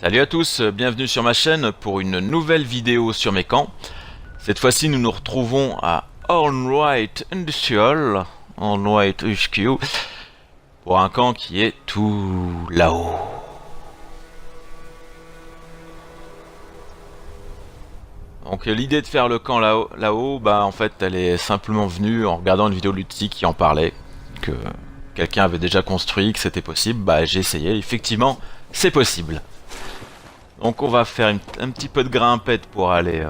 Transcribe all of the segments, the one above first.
Salut à tous, bienvenue sur ma chaîne pour une nouvelle vidéo sur mes camps. Cette fois-ci nous nous retrouvons à Allwright Industrial, Allwright HQ, pour un camp qui est tout là-haut. Donc l'idée de faire le camp là-haut, bah en fait elle est simplement venue en regardant une vidéo de Lutzi qui en parlait, que quelqu'un avait déjà construit, que c'était possible, bah j'ai essayé, effectivement c'est possible. Donc on va faire un petit peu de grimpette pour aller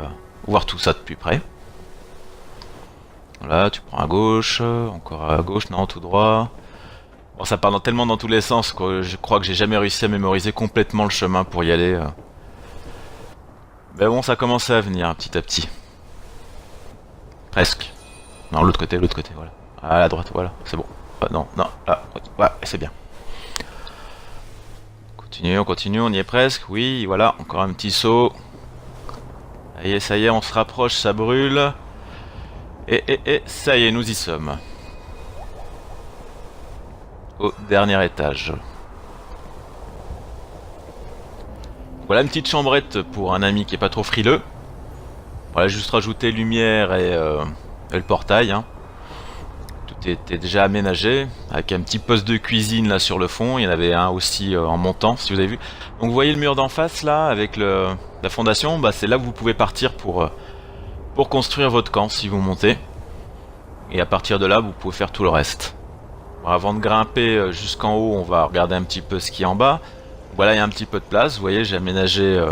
voir tout ça de plus près. Voilà, tu prends à gauche, encore à gauche, non, tout droit. Bon, ça part tellement dans tous les sens que je crois que j'ai jamais réussi à mémoriser complètement le chemin pour y aller. Mais bon, ça commence à venir petit à petit. Presque. Non, l'autre côté, voilà. À la droite, voilà, c'est bon. Non, non, là, ouais, c'est bien. On continue, on y est presque. Oui, voilà, encore un petit saut. Ça y est, on se rapproche, ça brûle. Et ça y est, nous y sommes. Au dernier étage. Voilà une petite chambrette pour un ami qui est pas trop frileux. Voilà, juste rajouter lumière et le portail. Hein. Tout était déjà aménagé, avec un petit poste de cuisine là sur le fond. Il y en avait un aussi en montant, si vous avez vu. Donc vous voyez le mur d'en face là, avec la fondation, bah, c'est là que vous pouvez partir pour construire votre camp si vous montez. Et à partir de là, vous pouvez faire tout le reste. Bon, avant de grimper jusqu'en haut, on va regarder un petit peu ce qu'il y a en bas. Voilà, il y a un petit peu de place. Vous voyez, j'ai aménagé,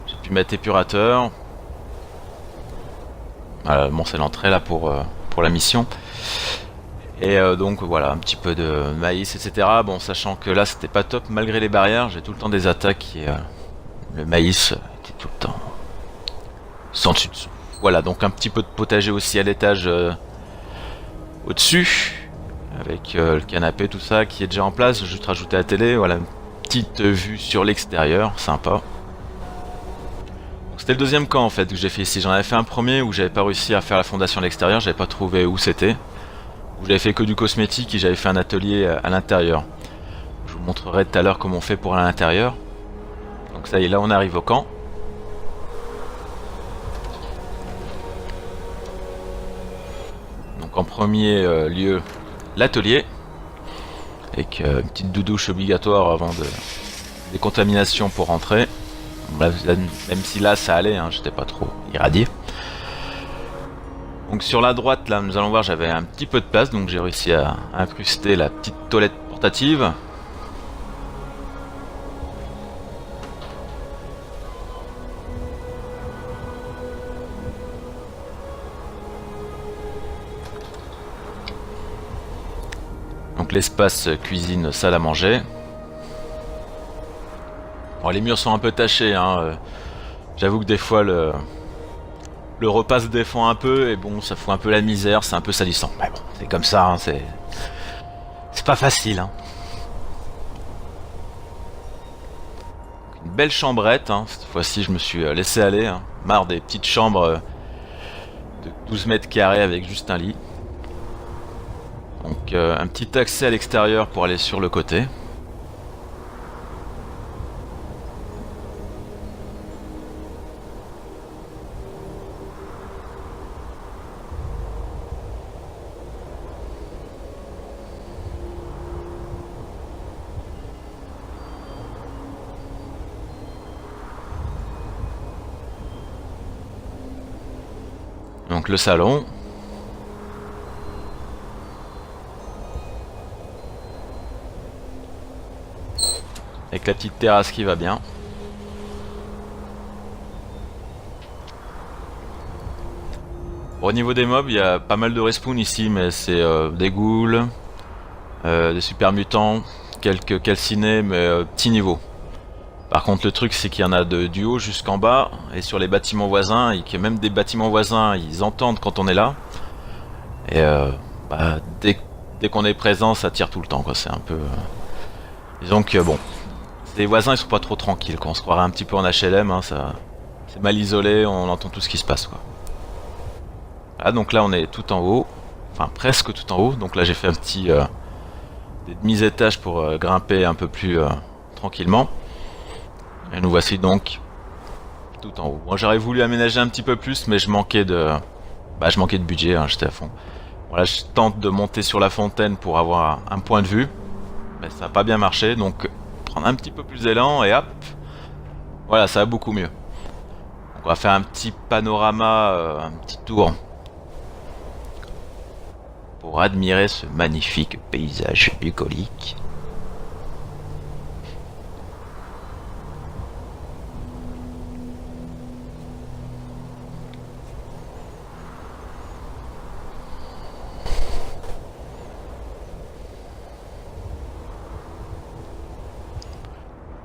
j'ai pu mettre épurateur. Voilà, bon, c'est l'entrée là pour la mission. Et donc voilà, un petit peu de maïs, etc. Bon, sachant que là, c'était pas top malgré les barrières. J'ai tout le temps des attaques et le maïs était tout le temps sans dessus dessous. Voilà, donc un petit peu de potager aussi à l'étage au-dessus, avec le canapé, tout ça qui est déjà en place. Juste rajouter la télé, voilà, une petite vue sur l'extérieur, sympa. C'était le deuxième camp en fait que j'ai fait ici. J'en avais fait un premier où j'avais pas réussi à faire la fondation à l'extérieur, j'avais pas trouvé où c'était. Où j'avais fait que du cosmétique et j'avais fait un atelier à l'intérieur. Je vous montrerai tout à l'heure comment on fait pour à l'intérieur. Donc ça y est, là on arrive au camp. Donc en premier lieu, l'atelier. Avec une petite douche obligatoire avant de décontamination pour rentrer. Même si là ça allait, hein, j'étais pas trop irradié. Donc sur la droite là nous allons voir, j'avais un petit peu de place, donc j'ai réussi à incruster la petite toilette portative. Donc l'espace cuisine, salle à manger. Bon, les murs sont un peu tachés, hein. J'avoue que des fois le repas se défend un peu et bon, ça fout un peu la misère, c'est un peu salissant. Mais bon, c'est comme ça, hein, c'est pas facile. Hein. Une belle chambrette, hein. Cette fois-ci je me suis laissé aller, hein. Marre des petites chambres de 12 mètres carrés avec juste un lit. Donc un petit accès à l'extérieur pour aller sur le côté. Donc le salon. Avec la petite terrasse qui va bien. Bon, au niveau des mobs, il y a pas mal de respawn ici, mais c'est des ghouls, des super mutants, quelques calcinés, mais petit niveau. Par contre le truc c'est qu'il y en a du haut jusqu'en bas, et sur les bâtiments voisins, et que même des bâtiments voisins, ils entendent quand on est là. Et bah, dès qu'on est présent, ça tire tout le temps, quoi. C'est un peu... Disons que bon, les voisins ils sont pas trop tranquilles, quoi. On se croirait un petit peu en HLM, hein, ça... c'est mal isolé, on entend tout ce qui se passe, quoi. Voilà, donc là on est tout en haut, enfin presque tout en haut, donc là j'ai fait un petit... des demi-étages pour grimper un peu plus tranquillement. Et nous voici donc tout en haut. Bon, j'aurais voulu aménager un petit peu plus, mais je manquais de... Bah, je manquais de budget, hein, j'étais à fond. Voilà, je tente de monter sur la fontaine pour avoir un point de vue. Mais ça n'a pas bien marché, donc prendre un petit peu plus d'élan et hop. Voilà, ça va beaucoup mieux. Donc on va faire un petit panorama, un petit tour. Pour admirer ce magnifique paysage bucolique.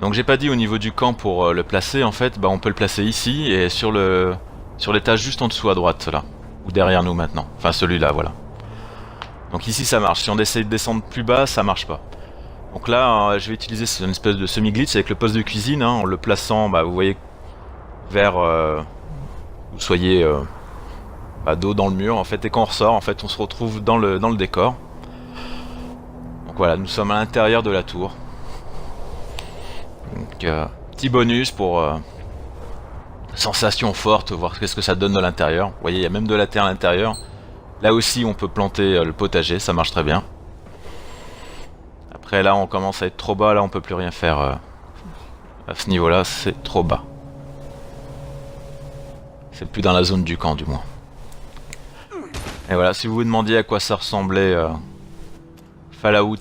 Donc j'ai pas dit au niveau du camp pour le placer, en fait, bah on peut le placer ici et sur l'étage juste en dessous à droite là, ou derrière nous maintenant. Enfin celui-là, voilà. Donc ici ça marche. Si on essaye de descendre plus bas, ça marche pas. Donc là, je vais utiliser une espèce de semi-glitch avec le poste de cuisine, hein, en le plaçant, bah vous voyez, vers vous soyez dos dans le mur en fait. Et quand on ressort, en fait, on se retrouve dans le décor. Donc voilà, nous sommes à l'intérieur de la tour. Donc, petit bonus pour sensation forte, voir qu'est-ce que ça donne de l'intérieur. Vous voyez, il y a même de la terre à l'intérieur. Là aussi, on peut planter le potager, ça marche très bien. Après, là, on commence à être trop bas, là, on peut plus rien faire. À ce niveau-là, c'est trop bas. C'est plus dans la zone du camp, du moins. Et voilà, si vous vous demandiez à quoi ça ressemblait Fallout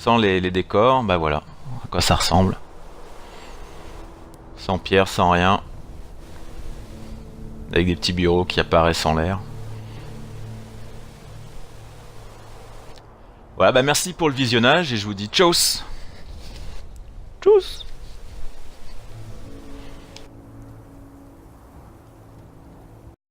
sans les décors, bah voilà, à quoi ça ressemble. Sans pierre, sans rien. Avec des petits bureaux qui apparaissent en l'air. Voilà, bah merci pour le visionnage et je vous dis tchuss. Tchuss.